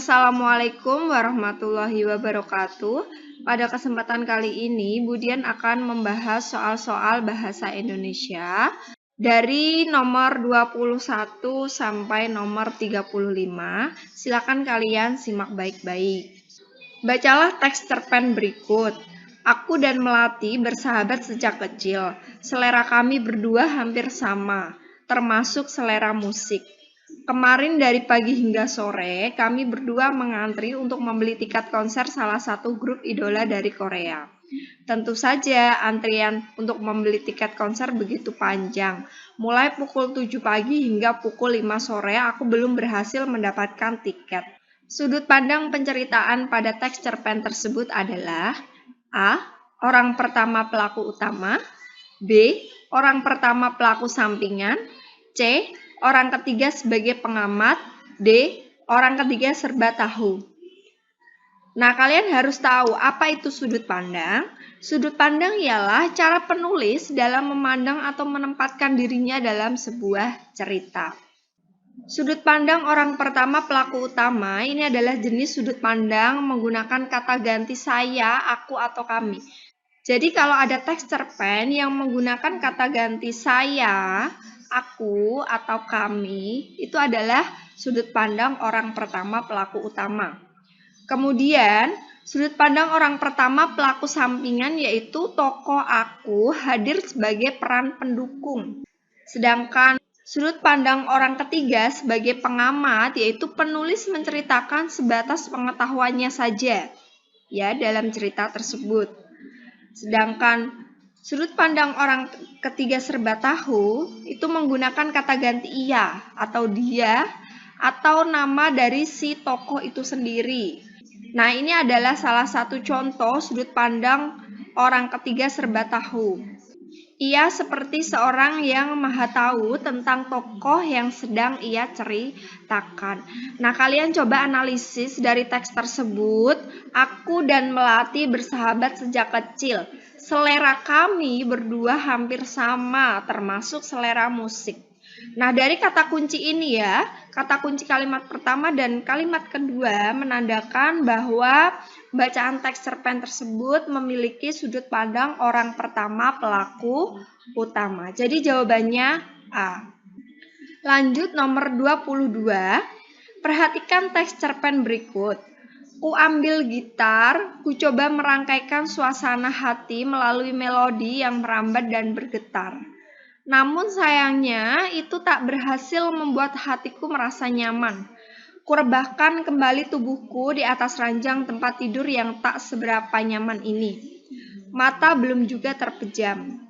Assalamualaikum warahmatullahi wabarakatuh. Pada kesempatan kali ini, Budian akan membahas soal-soal bahasa Indonesia dari nomor 21 sampai nomor 35. Silakan kalian simak baik-baik. Bacalah teks cerpen berikut. Aku dan Melati bersahabat sejak kecil. Selera kami berdua hampir sama, termasuk selera musik. Kemarin dari pagi hingga sore, kami berdua mengantri untuk membeli tiket konser salah satu grup idola dari Korea. Tentu saja antrian untuk membeli tiket konser begitu panjang. Mulai pukul 7 pagi hingga pukul 5 sore aku belum berhasil mendapatkan tiket. Sudut pandang penceritaan pada teks cerpen tersebut adalah A. Orang pertama pelaku utama, B. Orang pertama pelaku sampingan, C. Orang ketiga sebagai pengamat, D. Orang ketiga serba tahu. Nah, kalian harus tahu apa itu sudut pandang. Sudut pandang ialah cara penulis dalam memandang atau menempatkan dirinya dalam sebuah cerita. Sudut pandang orang pertama pelaku utama ini adalah jenis sudut pandang menggunakan kata ganti saya, aku, atau kami. Jadi kalau ada teks cerpen yang menggunakan kata ganti saya, aku, atau kami, itu adalah sudut pandang orang pertama pelaku utama. Kemudian, sudut pandang orang pertama pelaku sampingan yaitu tokoh aku hadir sebagai peran pendukung. Sedangkan sudut pandang orang ketiga sebagai pengamat yaitu penulis menceritakan sebatas pengetahuannya saja ya dalam cerita tersebut. Sedangkan sudut pandang orang ketiga serba tahu itu menggunakan kata ganti ia atau dia atau nama dari si tokoh itu sendiri. Nah, ini adalah salah satu contoh sudut pandang orang ketiga serba tahu. Ia seperti seorang yang maha tahu tentang tokoh yang sedang ia ceritakan. Nah, kalian coba analisis dari teks tersebut. Aku dan Melati bersahabat sejak kecil. Selera kami berdua hampir sama, termasuk selera musik. Nah, dari kata kunci ini ya, kata kunci kalimat pertama dan kalimat kedua menandakan bahwa bacaan teks cerpen tersebut memiliki sudut pandang orang pertama pelaku utama. Jadi jawabannya A. Lanjut nomor 22. Perhatikan teks cerpen berikut. Ku ambil gitar, ku coba merangkaikan suasana hati melalui melodi yang merambat dan bergetar. Namun sayangnya itu tak berhasil membuat hatiku merasa nyaman. Kurebahkan kembali tubuhku di atas ranjang tempat tidur yang tak seberapa nyaman ini. Mata belum juga terpejam.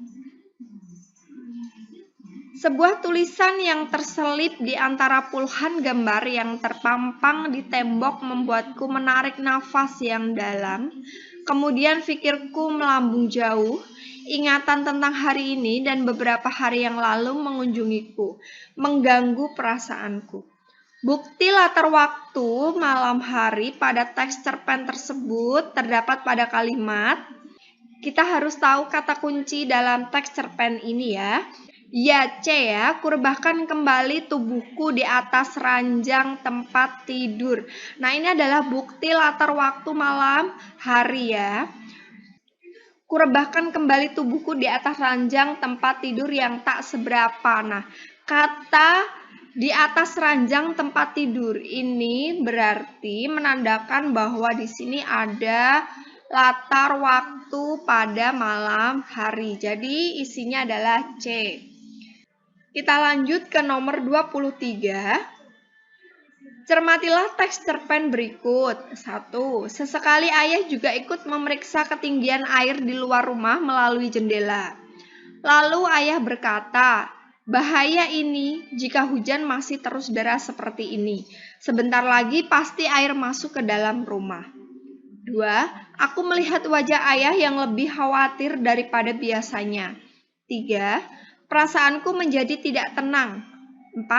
Sebuah tulisan yang terselip di antara puluhan gambar yang terpampang di tembok membuatku menarik nafas yang dalam. Kemudian pikirku melambung jauh. Ingatan tentang hari ini dan beberapa hari yang lalu mengunjungiku, mengganggu perasaanku. Bukti latar waktu malam hari pada teks cerpen tersebut terdapat pada kalimat. Kita harus tahu kata kunci dalam teks cerpen ini ya. Ya, C ya, kurebahkan kembali tubuhku di atas ranjang tempat tidur. Nah, ini adalah bukti latar waktu malam hari ya. Kurebahkan kembali tubuhku di atas ranjang tempat tidur yang tak seberapa. Nah, kata di atas ranjang tempat tidur ini berarti menandakan bahwa di sini ada latar waktu pada malam hari. Jadi isinya adalah C. Kita lanjut ke nomor 23. Cermatilah teks cerpen berikut. 1. Sesekali ayah juga ikut memeriksa ketinggian air di luar rumah melalui jendela. Lalu ayah berkata, bahaya ini jika hujan masih terus deras seperti ini. Sebentar lagi pasti air masuk ke dalam rumah. 2. Aku melihat wajah ayah yang lebih khawatir daripada biasanya. 3. Perasaanku menjadi tidak tenang. 4.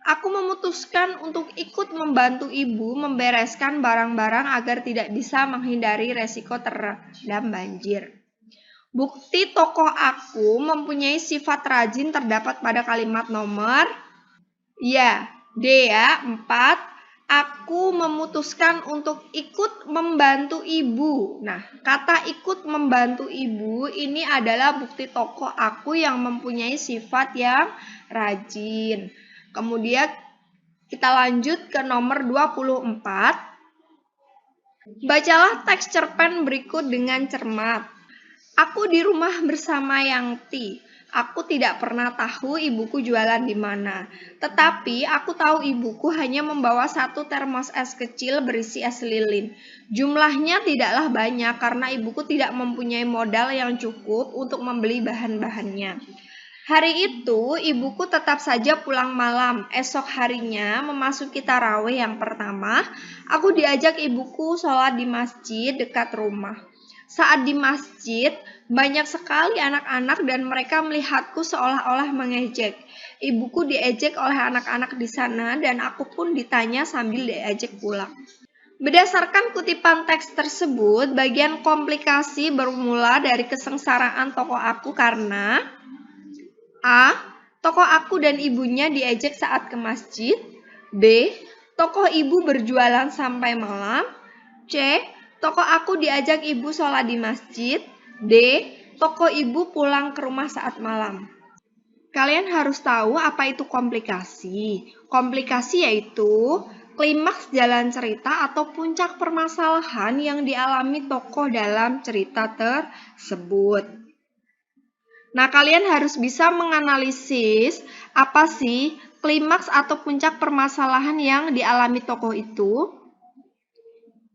Aku memutuskan untuk ikut membantu ibu membereskan barang-barang agar tidak bisa menghindari resiko terendam banjir. Bukti tokoh aku mempunyai sifat rajin terdapat pada kalimat nomor D ya, 4. Aku memutuskan untuk ikut membantu ibu. Nah, kata ikut membantu ibu ini adalah bukti tokoh aku yang mempunyai sifat yang rajin. Kemudian kita lanjut ke nomor 24. Bacalah teks cerpen berikut dengan cermat. Aku di rumah bersama Yangti. Aku tidak pernah tahu ibuku jualan di mana. Tetapi aku tahu ibuku hanya membawa satu termos es kecil berisi es lilin. Jumlahnya tidaklah banyak karena ibuku tidak mempunyai modal yang cukup untuk membeli bahan-bahannya. Hari itu, ibuku tetap saja pulang malam. Esok harinya, memasuki tarawih yang pertama, aku diajak ibuku sholat di masjid dekat rumah. Saat di masjid, banyak sekali anak-anak dan mereka melihatku seolah-olah mengejek. Ibuku diejek oleh anak-anak di sana dan aku pun ditanya sambil diejek pulang. Berdasarkan kutipan teks tersebut, bagian komplikasi bermula dari kesengsaraan tokoh aku karena A. Tokoh aku dan ibunya diejek saat ke masjid. B. Tokoh ibu berjualan sampai malam. C. Tokoh aku diajak ibu sholat di masjid. D. Tokoh ibu pulang ke rumah saat malam. Kalian harus tahu apa itu komplikasi. Komplikasi yaitu klimaks jalan cerita atau puncak permasalahan yang dialami tokoh dalam cerita tersebut. Nah, kalian harus bisa menganalisis apa sih klimaks atau puncak permasalahan yang dialami tokoh itu.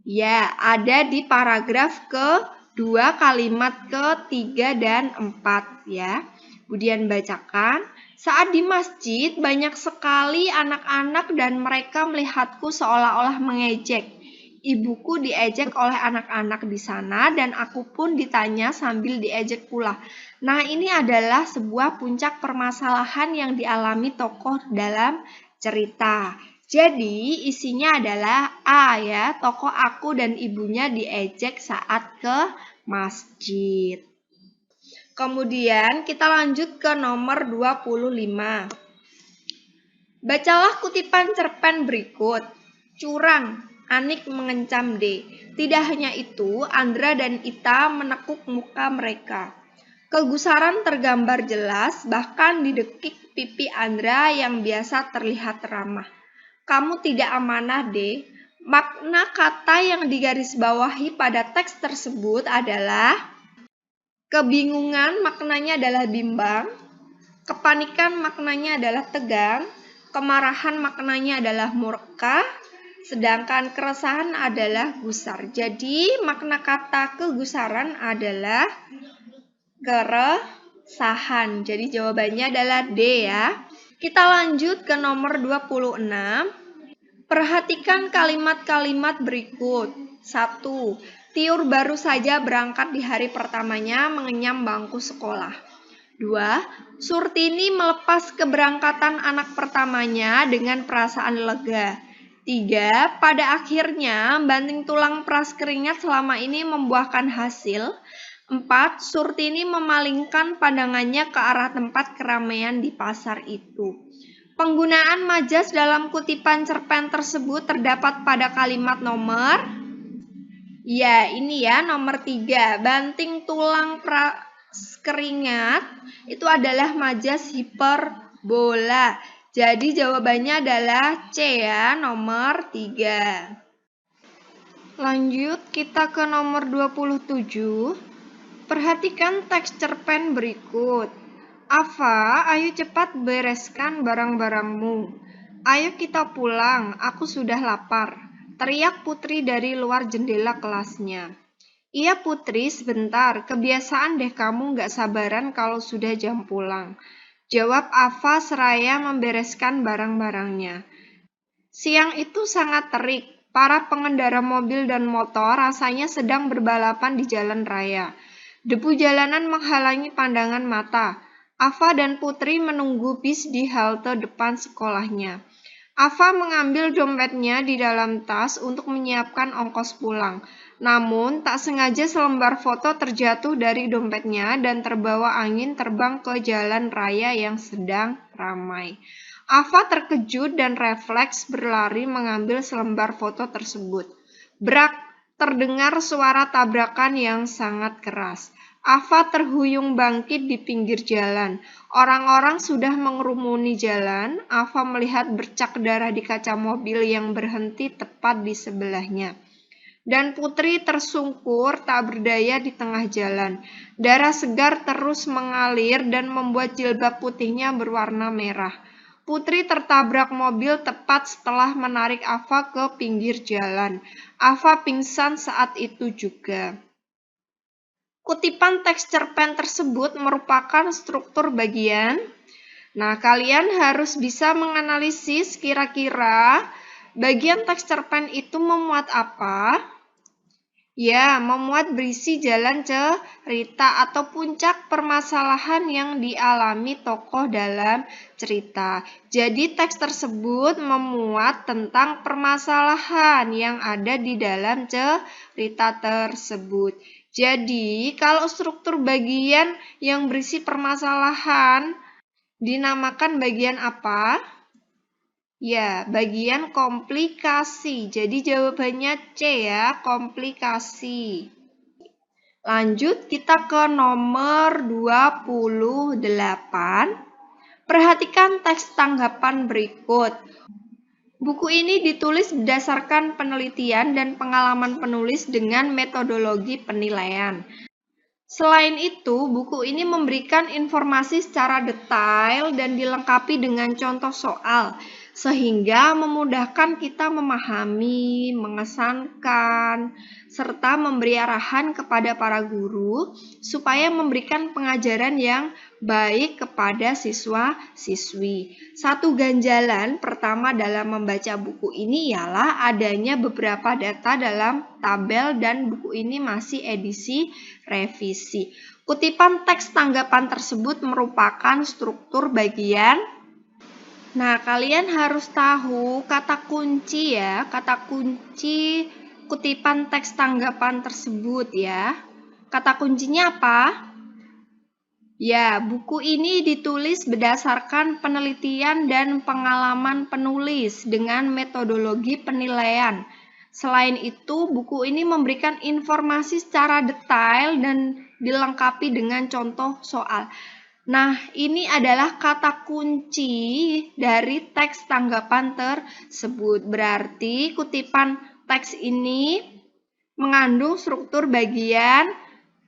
Ya, ada di paragraf ke-2, kalimat ke-3 dan 4 ya. Kemudian bacakan, saat di masjid banyak sekali anak-anak dan mereka melihatku seolah-olah mengejek. Ibuku diejek oleh anak-anak di sana dan aku pun ditanya sambil diejek pula. Nah, ini adalah sebuah puncak permasalahan yang dialami tokoh dalam cerita. Jadi, isinya adalah A ya, tokoh aku dan ibunya diejek saat ke masjid. Kemudian kita lanjut ke nomor 25. Bacalah kutipan cerpen berikut. Curang, Anik mengencam D. Tidak hanya itu, Andra dan Ita menekuk muka mereka. Kegusaran tergambar jelas, bahkan di dekik pipi Andra yang biasa terlihat ramah. Kamu tidak amanah, D. Makna kata yang digarisbawahi pada teks tersebut adalah kebingungan, maknanya adalah bimbang, kepanikan maknanya adalah tegang, kemarahan maknanya adalah murka, sedangkan keresahan adalah gusar. Jadi makna kata kegusaran adalah keresahan. Jadi jawabannya adalah D ya. Kita lanjut ke nomor 26. Perhatikan kalimat-kalimat berikut. 1. Tiur baru saja berangkat di hari pertamanya mengenyam bangku sekolah. 2. Surtini melepas keberangkatan anak pertamanya dengan perasaan lega. 3. Pada akhirnya, banting tulang peras keringat selama ini membuahkan hasil. 4. Surtini memalingkan pandangannya ke arah tempat keramaian di pasar itu. Penggunaan majas dalam kutipan cerpen tersebut terdapat pada kalimat nomor ya, ini ya, nomor 3. Banting tulang peras keringat itu adalah majas hiperbola. Jadi jawabannya adalah C ya, nomor 3. Lanjut kita ke nomor 27. Perhatikan teks cerpen berikut. Afa, ayo cepat bereskan barang-barangmu. Ayo kita pulang, aku sudah lapar. Teriak Putri dari luar jendela kelasnya. Iya Putri, sebentar. Kebiasaan deh kamu gak sabaran kalau sudah jam pulang. Jawab Afa seraya membereskan barang-barangnya. Siang itu sangat terik. Para pengendara mobil dan motor rasanya sedang berbalapan di jalan raya. Debu jalanan menghalangi pandangan mata. Afa dan Putri menunggu bis di halte depan sekolahnya. Afa mengambil dompetnya di dalam tas untuk menyiapkan ongkos pulang. Namun, tak sengaja selembar foto terjatuh dari dompetnya dan terbawa angin terbang ke jalan raya yang sedang ramai. Ava terkejut dan refleks berlari mengambil selembar foto tersebut. Brak, terdengar suara tabrakan yang sangat keras. Ava terhuyung bangkit di pinggir jalan. Orang-orang sudah mengerumuni jalan. Ava melihat bercak darah di kaca mobil yang berhenti tepat di sebelahnya. Dan Putri tersungkur tak berdaya di tengah jalan. Darah segar terus mengalir dan membuat jilbab putihnya berwarna merah. Putri tertabrak mobil tepat setelah menarik Ava ke pinggir jalan. Ava pingsan saat itu juga. Kutipan teks cerpen tersebut merupakan struktur bagian. Nah, kalian harus bisa menganalisis kira-kira bagian teks cerpen itu memuat apa? Ya, memuat berisi jalan cerita atau puncak permasalahan yang dialami tokoh dalam cerita. Jadi, teks tersebut memuat tentang permasalahan yang ada di dalam cerita tersebut. Jadi, kalau struktur bagian yang berisi permasalahan dinamakan bagian apa? Ya, bagian komplikasi. Jadi jawabannya C ya, komplikasi. Lanjut kita ke nomor 28. Perhatikan teks tanggapan berikut. Buku ini ditulis berdasarkan penelitian dan pengalaman penulis dengan metodologi penilaian. Selain itu, buku ini memberikan informasi secara detail dan dilengkapi dengan contoh soal, sehingga memudahkan kita memahami, mengesankan, serta memberi arahan kepada para guru supaya memberikan pengajaran yang baik kepada siswa-siswi. Satu ganjalan pertama dalam membaca buku ini ialah adanya beberapa data dalam tabel dan buku ini masih edisi revisi. Kutipan teks tanggapan tersebut merupakan struktur bagian. Nah, kalian harus tahu kata kunci ya, kata kunci kutipan teks tanggapan tersebut ya. Kata kuncinya apa? Ya, buku ini ditulis berdasarkan penelitian dan pengalaman penulis dengan metodologi penilaian. Selain itu, buku ini memberikan informasi secara detail dan dilengkapi dengan contoh soal. Nah, ini adalah kata kunci dari teks tanggapan tersebut. Berarti kutipan teks ini mengandung struktur bagian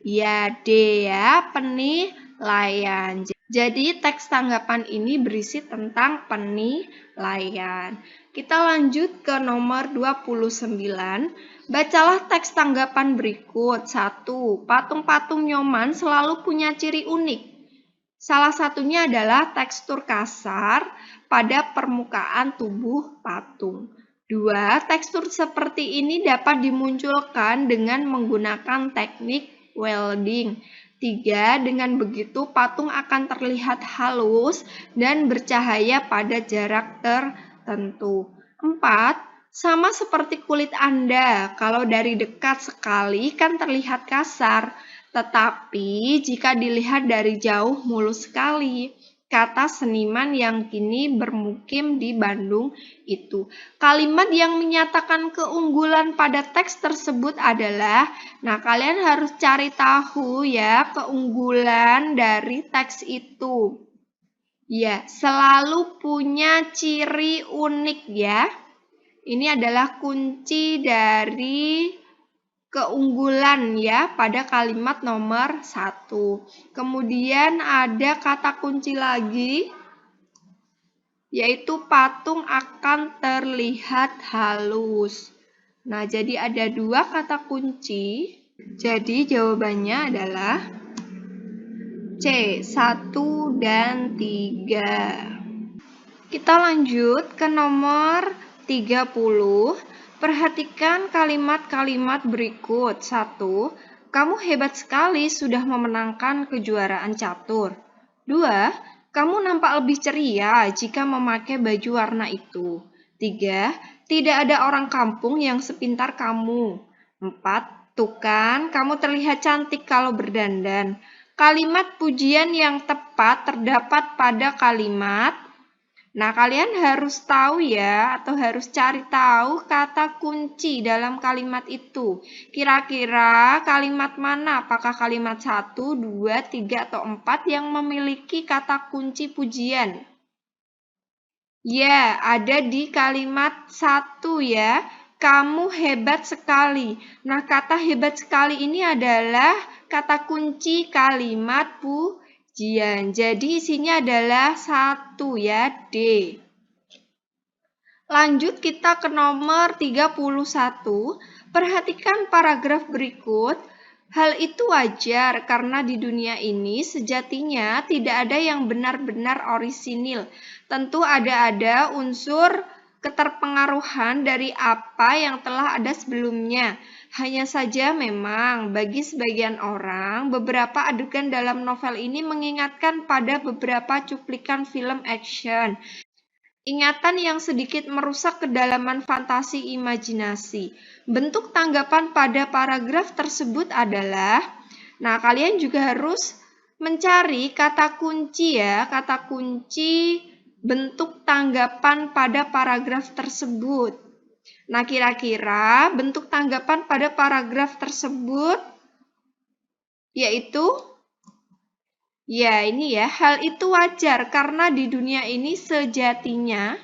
ya D ya, penilaian. Jadi teks tanggapan ini berisi tentang penilaian. Kita lanjut ke nomor 29. Bacalah teks tanggapan berikut. 1. Patung-patung nyoman selalu punya ciri unik. Salah satunya adalah tekstur kasar pada permukaan tubuh patung. 2. Tekstur seperti ini dapat dimunculkan dengan menggunakan teknik welding. 3. Dengan begitu patung akan terlihat halus dan bercahaya pada jarak tertentu. 4. Sama seperti kulit Anda, kalau dari dekat sekali kan terlihat kasar. Tetapi jika dilihat dari jauh mulus sekali, kata seniman yang kini bermukim di Bandung itu. Kalimat yang menyatakan keunggulan pada teks tersebut adalah, nah kalian harus cari tahu ya keunggulan dari teks itu. Ya, selalu punya ciri unik ya. Ini adalah kunci dari keunggulan ya pada kalimat nomor 1. Kemudian ada kata kunci lagi, yaitu patung akan terlihat halus. Nah, jadi ada 2 kata kunci. Jadi jawabannya adalah C, 1 dan 3. Kita lanjut ke nomor 30. Perhatikan kalimat-kalimat berikut. 1. Kamu hebat sekali sudah memenangkan kejuaraan catur. 2. Kamu nampak lebih ceria jika memakai baju warna itu. 3. Tidak ada orang kampung yang sepintar kamu. 4. Tuh kan, kamu terlihat cantik kalau berdandan. Kalimat pujian yang tepat apa terdapat pada kalimat. Nah, kalian harus tahu ya, atau harus cari tahu kata kunci dalam kalimat itu. Kira-kira kalimat mana? Apakah kalimat 1, 2, 3, atau 4 yang memiliki kata kunci pujian? Ya, ada di kalimat 1 ya. Kamu hebat sekali. Nah, kata hebat sekali ini adalah kata kunci kalimat pujian. Jadi isinya adalah 1 ya, D. Lanjut kita ke nomor 31. Perhatikan paragraf berikut. Hal itu wajar karena di dunia ini sejatinya tidak ada yang benar-benar orisinil. Tentu ada unsur keterpengaruhan dari apa yang telah ada sebelumnya. Hanya saja memang bagi sebagian orang, beberapa adegan dalam novel ini mengingatkan pada beberapa cuplikan film action. Ingatan yang sedikit merusak kedalaman fantasi imajinasi. Bentuk tanggapan pada paragraf tersebut adalah, nah kalian juga harus mencari kata kunci ya, kata kunci bentuk tanggapan pada paragraf tersebut. Nah, kira-kira bentuk tanggapan pada paragraf tersebut yaitu, ya ini ya, hal itu wajar karena di dunia ini sejatinya.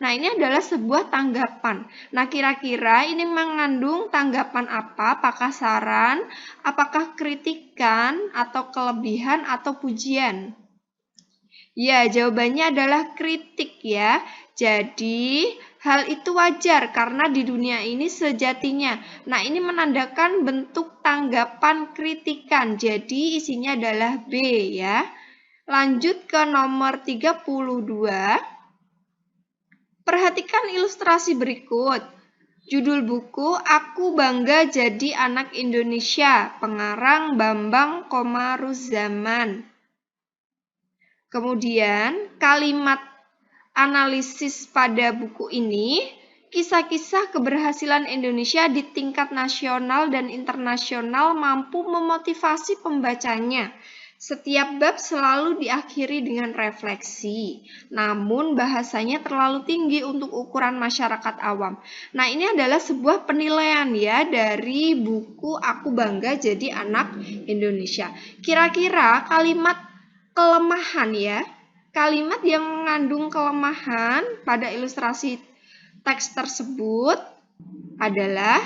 Nah, ini adalah sebuah tanggapan. Nah, kira-kira ini mengandung tanggapan apa? Apakah saran, apakah kritikan, atau kelebihan, atau pujian? Ya, jawabannya adalah kritik ya. Jadi, hal itu wajar karena di dunia ini sejatinya. Nah, ini menandakan bentuk tanggapan kritikan. Jadi, isinya adalah B ya. Lanjut ke nomor 32. Perhatikan ilustrasi berikut. Judul buku Aku Bangga Jadi Anak Indonesia, pengarang Bambang Komaruzzaman. Kemudian, kalimat analisis pada buku ini, kisah-kisah keberhasilan Indonesia di tingkat nasional dan internasional mampu memotivasi pembacanya. Setiap bab selalu diakhiri dengan refleksi, namun bahasanya terlalu tinggi untuk ukuran masyarakat awam. Nah, ini adalah sebuah penilaian ya dari buku Aku Bangga Jadi Anak Indonesia. Kira-kira kalimat kelemahan ya, kalimat yang mengandung kelemahan pada ilustrasi teks tersebut adalah,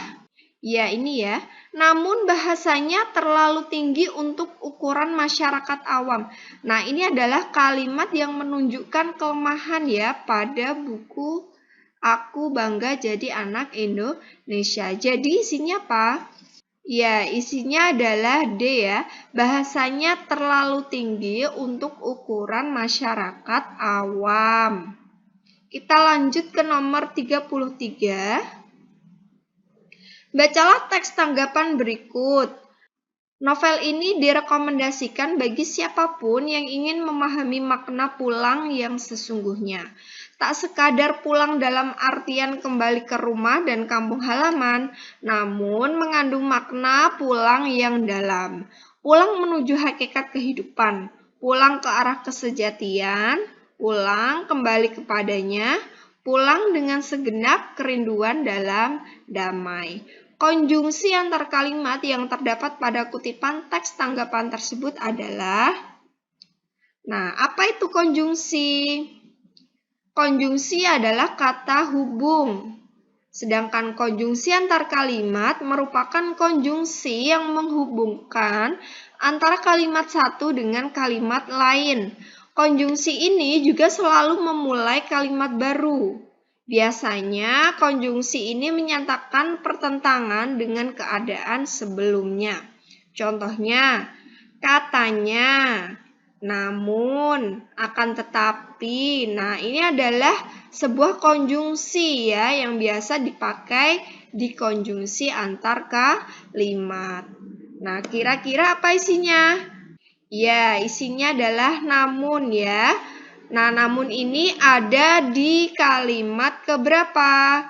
ya ini ya, namun bahasanya terlalu tinggi untuk ukuran masyarakat awam. Nah, ini adalah kalimat yang menunjukkan kelemahan ya pada buku Aku Bangga Jadi Anak Indonesia. Jadi isinya apa? Ya, isinya adalah D ya. Bahasanya terlalu tinggi untuk ukuran masyarakat awam. Kita lanjut ke nomor 33. Bacalah teks tanggapan berikut. Novel ini direkomendasikan bagi siapapun yang ingin memahami makna pulang yang sesungguhnya. Tak sekadar pulang dalam artian kembali ke rumah dan kampung halaman, namun mengandung makna pulang yang dalam. Pulang menuju hakikat kehidupan, pulang ke arah kesejatian, pulang kembali kepadanya, pulang dengan segenap kerinduan dalam damai. Konjungsi antar kalimat yang terdapat pada kutipan teks tanggapan tersebut adalah, nah, apa itu konjungsi? Konjungsi adalah kata hubung. Sedangkan konjungsi antar kalimat merupakan konjungsi yang menghubungkan antara kalimat satu dengan kalimat lain. Konjungsi ini juga selalu memulai kalimat baru. Biasanya konjungsi ini menyatakan pertentangan dengan keadaan sebelumnya. Contohnya, katanya, namun, akan tetapi. Nah, ini adalah sebuah konjungsi ya yang biasa dipakai di konjungsi antar kalimat. Nah, kira-kira apa isinya? Ya, isinya adalah namun ya. Nah, namun ini ada di kalimat keberapa?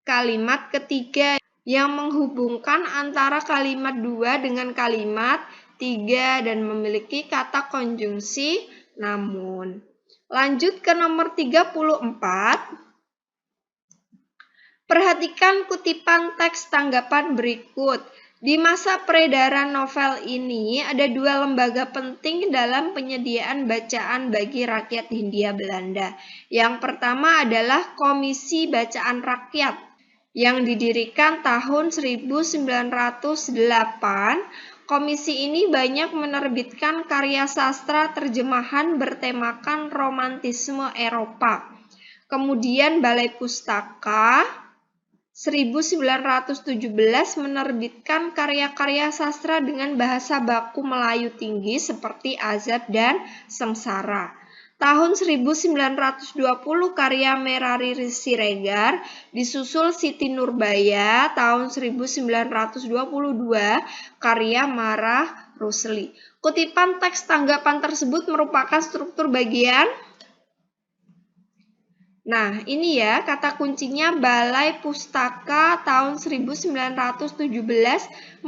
Kalimat ketiga yang menghubungkan antara kalimat 2 dengan kalimat 3 dan memiliki kata konjungsi namun. Lanjut ke nomor 34. Perhatikan kutipan teks tanggapan berikut. Di masa peredaran novel ini, ada dua lembaga penting dalam penyediaan bacaan bagi rakyat Hindia Belanda. Yang pertama adalah Komisi Bacaan Rakyat, yang didirikan tahun 1908. Komisi ini banyak menerbitkan karya sastra terjemahan bertemakan romantisme Eropa. Kemudian Balai Pustaka 1917 menerbitkan karya-karya sastra dengan bahasa baku Melayu tinggi seperti Azab dan Sengsara. Tahun 1920 karya Merari Siregar, disusul Siti Nurbaya tahun 1922 karya Marah Rusli. Kutipan teks tanggapan tersebut merupakan struktur bagian. Nah, ini ya kata kuncinya. Balai Pustaka tahun 1917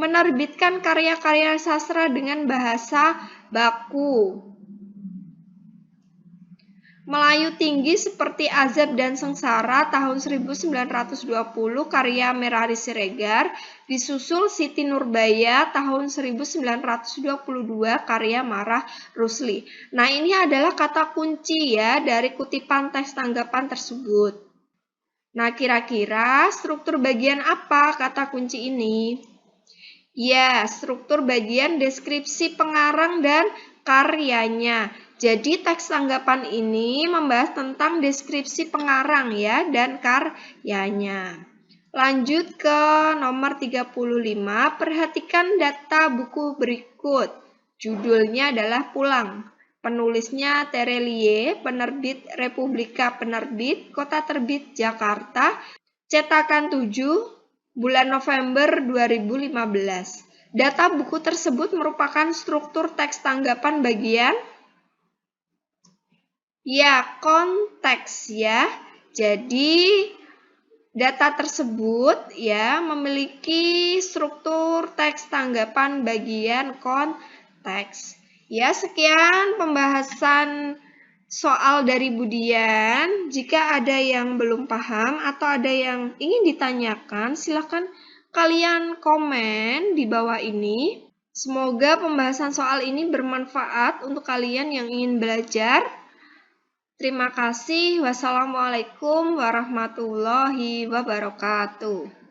menerbitkan karya-karya sastra dengan bahasa baku Melayu tinggi seperti Azab dan Sengsara tahun 1920 karya Merari Siregar, disusul Siti Nurbaya tahun 1922 karya Marah Rusli. Nah, ini adalah kata kunci ya dari kutipan teks tanggapan tersebut. Nah, kira-kira struktur bagian apa kata kunci ini? Ya, struktur bagian deskripsi pengarang dan karyanya. Jadi teks tanggapan ini membahas tentang deskripsi pengarang ya dan karyanya. Lanjut ke nomor 35, perhatikan data buku berikut. Judulnya adalah Pulang. Penulisnya Terelie, penerbit Republika Penerbit, Kota Terbit Jakarta, cetakan 7, bulan November 2015. Data buku tersebut merupakan struktur teks tanggapan bagian konteks ya. Jadi data tersebut ya memiliki struktur teks tanggapan bagian konteks. Ya, sekian pembahasan soal dari Budian. Jika ada yang belum paham atau ada yang ingin ditanyakan, silakan kalian komen di bawah ini. Semoga pembahasan soal ini bermanfaat untuk kalian yang ingin belajar. Terima kasih. Wassalamualaikum warahmatullahi wabarakatuh.